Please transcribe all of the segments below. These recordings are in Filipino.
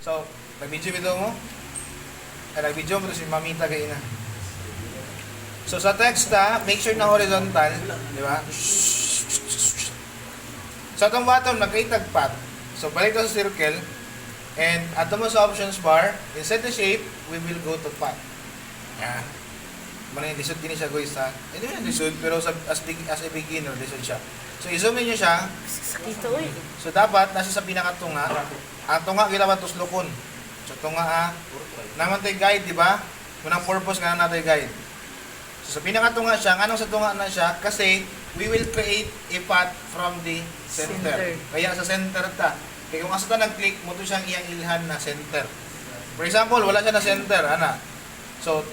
So, nag-video mo? Ay, nag-video mo to si Mamita kayo na. So, sa text na, make sure na horizontal. Di ba? Sa itong bottom, nagkaitag path. So, balik ka sa circle. And, ato mo sa options bar, instead the shape, we will go to path. Yan. Muna yung lisod din siya, guys, ha? Hindi mo yung lisod, pero as a beginner, lisod siya. So, i-zoom in nyo siya. Sakito eh. So, dapat, nasa sa pinakatunga. Ang tunga, ginawa tuslukon. So, tunga, naman tayo guide, di ba? Unang purpose, nga natin guide. So, sa pinakatunga siya, anong sa tunga na siya? Kasi, we will create a path from the center. Kaya sa center ta. Kaya kung asa ta nag-click, mo to siyang iyang ilhan na center. For example, wala siya na center, ana. So,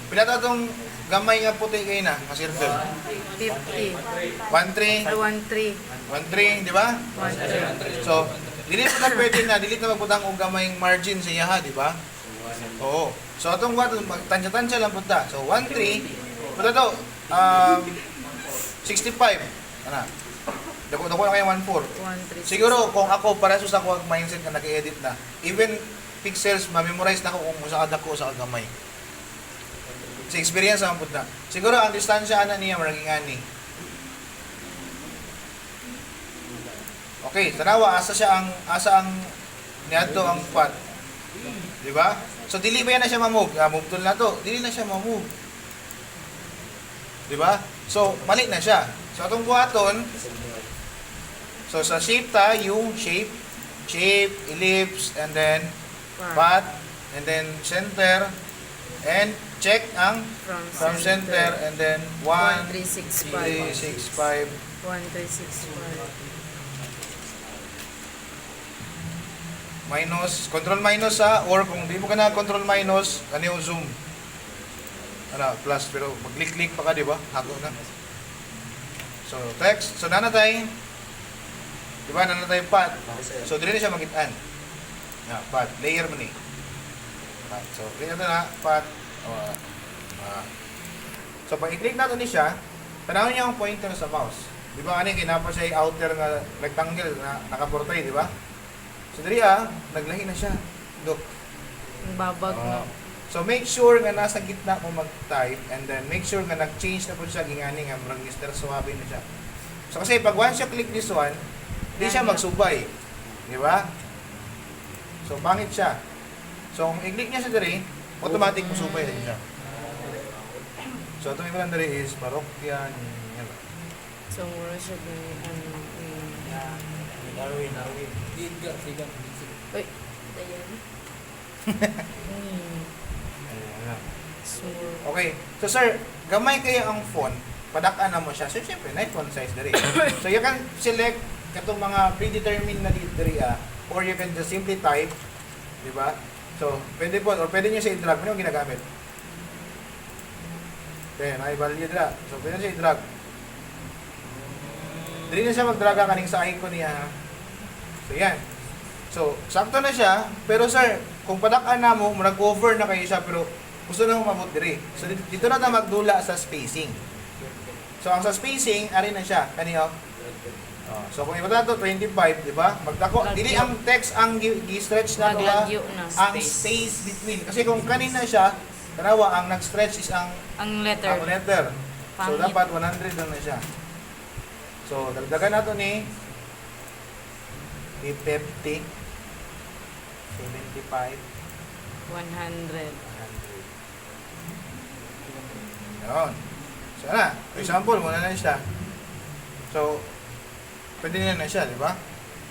pinata itong gamay nga puti kayo na, nga circle. 50. 1-3, 1-3. 1-3, di ba? 1-3. So, dili pa na pwede na, dili na magbutang og gamayng margin sa iyaha, di ba? Oo. So, atong what, tansya-tansya lang punta. So, 1-3, punta to, 65. Ano? Dako na kayo 1-4. 1-3. Siguro, kung ako, para sa ako ang mindset na nag-edit na, even pixels, ma-memorize na ko kung sa kadako sa kagamay. Sa experience ang punta. Siguro, ang distansya ana niya, maraging ani. Okay, tanawa, asa ang niadto ang path. Di ba? So, dili ba yan na siya ma-move? Move tool na to. Dili na siya ma-move. Di ba? So, mali na siya. So, atong buhaton, so, sa shape ta, yung shape, ellipse, and then path, and then center, and check ang from center, and then 1, 3, 6, 5. 1-3-6-5. Minus, control minus or kung di mo ka na control minus, ano yung zoom? Ano, plus, pero mag-click-click pa ka, di ba? Hago na. So, text. So, nanatay. Di ba? Nanatay path. So, dili na siya magitan. Path. Layer mo ni. Path. So, layer na path. So, pag i-click natin ni siya, tanawin niya ang pointer sa mouse. Di ba? Ano yung kinapa siya yung outer na rectangle na nakaportray, di ba? So, dali naglahi na siya. Look. Ang babag na. So, make sure nga nasa gitna mo mag-type and then make sure nga nag-change na po siya gingani nga murag Mr. Suabe na siya. So, kasi pag once you click this one, di siya magsubay. Di ba? So, pangit siya. So, kung i-click niya siya dali, automatic musubay din siya. So, itong iba lang dali is parokyan. So, mura siya din. Darwin. Uy, dayan. Small. Okay. So, sir, gamay kayo ang phone, padakan na mo siya. So, syempre, na phone size dali. So, you can select katong mga predetermined na diri or you can just simply type, di ba? So, pwede po, or pwede nyo siya i-drag. Ano yung ginagamit? Okay, na-value dira. So, pwede nyo siya i-drag. Dili na siya mag-drag kaning sa icon niya. So, yan. So, sakto na siya. Pero, sir, kung padakan na mo, mag-over na kayo siya, pero gusto na mo mabot diri. So, dito na tayo magdula sa spacing. So, ang sa spacing, ari na siya. Kaniyo? So, kung iba to 25, di ba? Magdako. Dili ang text ang gi-stretch na to ang space between. Kasi kung kanina siya, tanawa, ang nag-stretch is ang letter. So, Pangit. dapat 100 lang na siya. So, dagdagan nato ni 50, 75, 100. 100. Yun. So, na. For example, muna na siya. So, pwede na siya, di ba?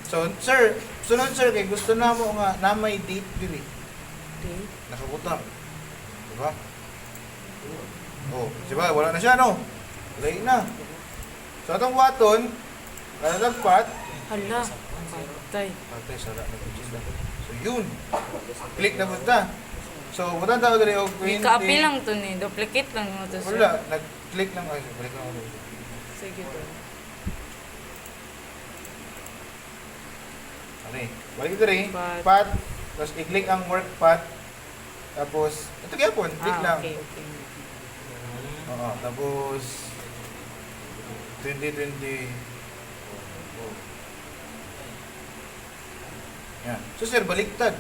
So, sir, sunod sir, kay gusto na mo nga na may date dili. Date? Nakabutang. Di ba? Oh, di ba? Wala na siya, no? Wala na. So, atong waton, kalagpat, Hala. Patay. patay, sara na yung na. So, yun. Click na punta. So, butang tao dali og 20. Copy lang to ni. Duplicate lang mo to, sir. Wala, nag-click lang. Ay, balik lang ako. Sige to. Okay. Balik ito rin. Path. Path. Tapos, i-click ang work path. Tapos, ito kaya po, click lang. Okay. Oo, tapos 2020. Yan. So sir, baliktad.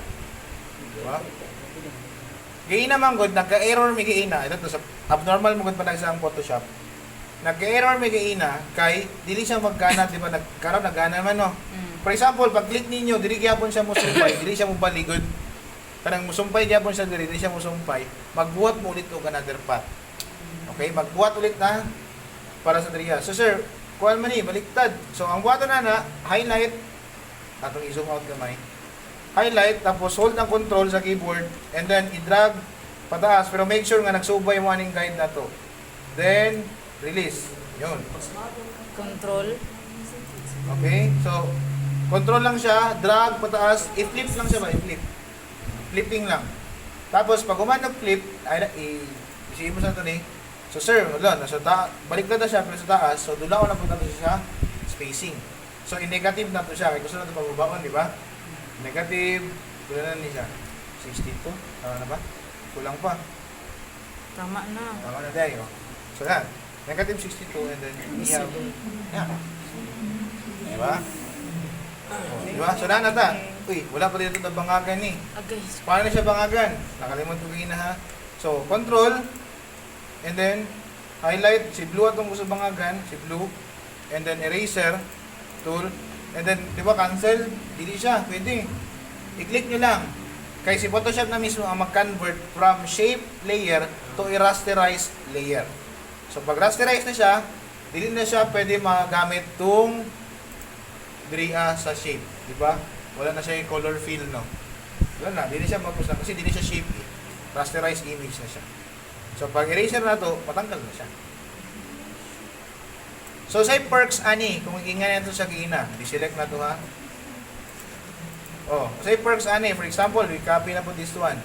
Diba? Giina man gud nagka-error mi giina. Ito to sa abnormal mo gud pa sa ang Photoshop. Nagka-error mi giina kay dili siya maggana, di ba? Nagkaroon nagana man no. For example, pag click ninyo, dili gyapon siya musumpay, dili siya mobaligod. Kanang musumpay gyapon siya dili siya musumpay. Magbuhat mo ulit og another path. Okay, magbuhat ulit na para sa diriya. So sir, kuan man ni baliktad. So ang buhaton na highlight atong i-zoom out gamay. Highlight tapos hold ang control sa keyboard and then i-drag pataas pero make sure nga nagsubay mo aning guide na to. Then release. Yun. Control. Okay? So control lang siya, drag pataas, i-flip lang siya ba? I-flip. Flipping lang. Tapos pag umanap flip, ay i-isip mo sa ito ni. So sir, wala, baliktad na siya pero sa taas. So dula ko na punta siya spacing. So in negative na to siya kaya gusto na ito pababaon, di ba? Negative, kulang na niya. 62. Tama na ba? Kulang pa. Tama na. Tama na tayo. So yan. Negative 62 and then we have... Yan. Diba? Oh, diba? So na ta. Uy, wala pa dito na bangagan eh. Agay. Paano na siya bangagan? Nakalimot ko na ha. So, control. And then, highlight. Si blue atong gusto bangagan. Si blue. And then, eraser. Tool. And then, di ba, cancel? Dili siya. Pwede. I-click nyo lang. Kaya si Photoshop na mismo ang mag-convert from shape layer to a rasterized layer. So, pag rasterized na siya, dili na siya pwede magamit tong diriya sa shape. Di ba? Wala na siya yung color fill, no? Wala na. Dili siya mag-push kasi dili siya shape eh. Rasterized image na siya. So, pag eraser na to, matanggal na siya. So, sa perks, ani, kung ingay na ito sa giina, di-select na to ha. Oh, sa perks, ani, for example, we copy na po this one.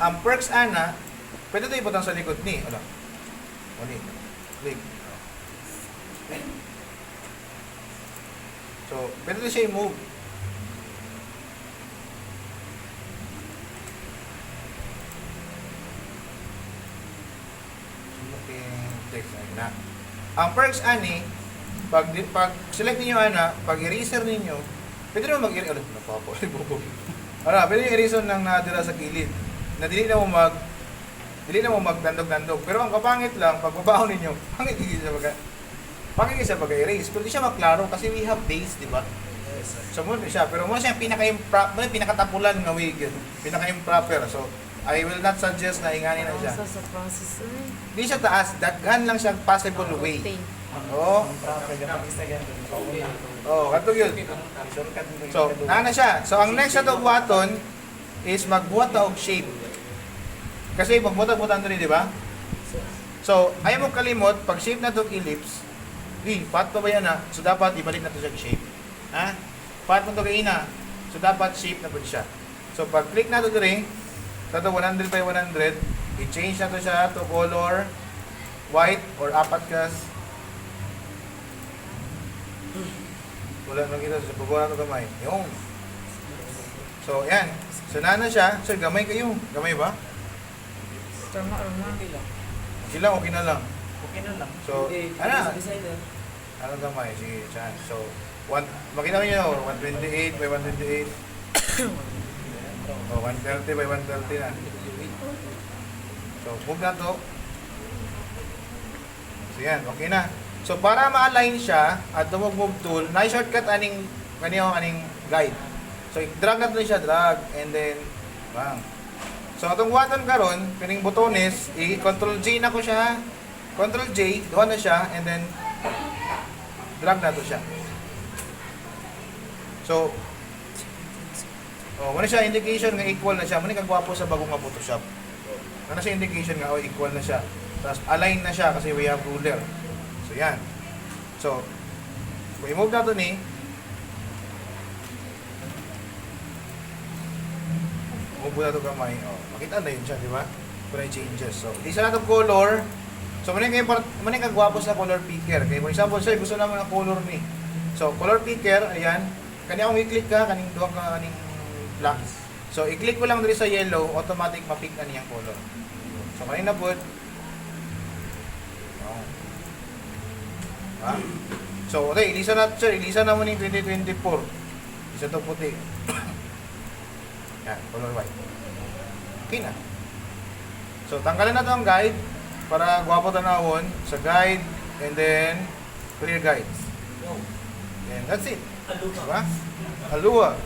Ang perks, ana, pwede ito iputang sa likod ni. Ano? Uli. Click. So, pwede ito siya i-move. Text na. Ang perks ani, pag select niyo ana, pag eraser ninyo, pwede naman mag-eraser. Ano, napapo, bubog. Ano, pwede yung eraser nang nadira sa gilid. Na dili na mo magdandog-dandog. Pero ang kapangit lang, pag babaon ninyo, pangit siya pag-erase. Pero di siya maklaro kasi we have base, di ba? So, muna siya. Pero muna siya yung pinakatapulan nga way, pinaka-improper. So, I will not suggest na ingani na siya. Sa process. Hindi siya taas, daghan lang siya possible way. Oo. Oh, kato yun. So, na siya. So, ang next na button is magbuhat na og shape. Kasi magbuhat-buhat ito di ba? So, ayaw mo kalimot, pag shape na itong ellipse, pat pa ba yan na? So, dapat ibalik na ito siya shape. Ha? Pat mo ito kaina. So, dapat shape na po siya. So, pag click na ito rin, ito 100 by 100, i-change na ito siya to color white or apat kas. Wala nang kita sa bubuha na ito gamay. Yung. So, yan. So, na siya. So, gamay kayo. Gamay ba? Tama. Okay lang, okay na lang. Okay na lang. So, ano? Ano gamay? Sige, chan. So, makita nyo, 128 by 128. Oh, 130 by 130 na. So, move na to. So, yan. Okay na. So, para ma-align siya at move tool, na-shortcut aning guide. So, drag na to siya, drag. And then, bang. So, itong button karon, pining butones, i-control J na ko siya. Control J, doon na siya. And then, drag na to siya. So, muna siya indication nga equal na siya. Muna kagwapo sa bagong nga Photoshop. Muna siya indication nga equal na siya. Tapos align na siya kasi we have ruler. So yan. So, kung i-move na ito ni, move na ito kamay. Makita na yun siya, di ba? Kung na changes. So, isa na itong color. So, muna kagwapo sa color picker. Okay? For example, sir, gusto naman ang color ni. So, color picker, ayan. Kanya kung i-click ka, kaning duwag ka, kaning black. So, i-click ko lang dito sa yellow, automatic ma-pick na niyang color. So, kanina po. So, okay, ilisa na mo ni 2024. Isa to puti. Yan, color white. Okay na. So, tanggalin na ito ang guide para gwapo tanawon sa guide and then clear guides. And that's it. Diba? Alua.